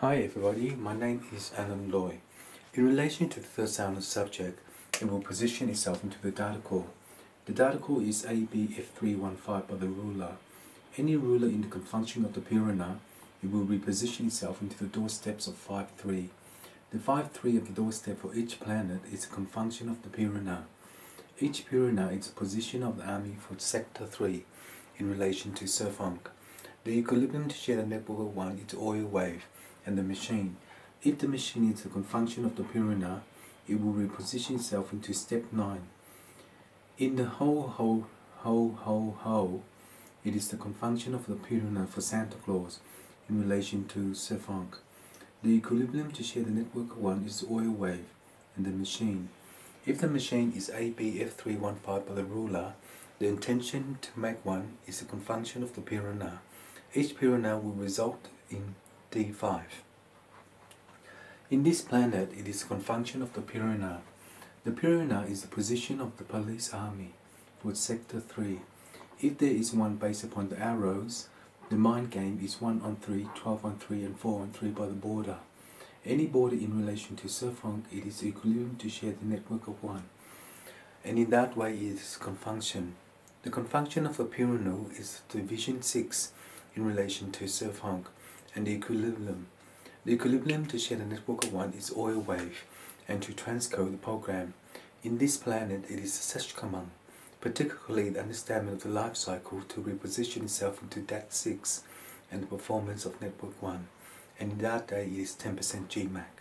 Hi everybody, my name is Alan Loy. In relation to the third sound subject, it will position itself into the data core. The data core is ABF315 by the ruler. Any ruler in the confunction of the piranha, it will reposition itself into the doorsteps of 5-3. The 5-3 of the doorstep for each planet is a confunction of the piranha. Each piranha is a position of the army for sector 3 in relation to Surfunk. The equilibrium to share the network of 1 is oil wave and the machine. If the machine is a confunction of the piranha, it will reposition itself into step 9. In the ho, it is the confunction of the piranha for Santa Claus in relation to Surfunk. The equilibrium to share the network of 1 is oil wave and the machine. If the machine is ABF315 by the ruler, the intention to make 1 is a confunction of the piranha. Each piranha will result in D5. In this planet, it is a confunction of the piranha. The piranha is the position of the police army for sector 3. If there is 1 based upon the arrows, the mind game is 1 on 3, 12 on 3 and 4 on 3 by the border. Any border in relation to Surfunk, it is equilibrium to share the network of 1. And in that way, it is confunction. The confunction of the piranha is division 6 in relation to Surfunk and the equilibrium. The equilibrium to share the network of 1 is oil wave and to transcode the program. In this planet, it is such command, particularly the understanding of the life cycle to reposition itself into DAT 6 and the performance of network 1, and in that day it is 10% Gmax.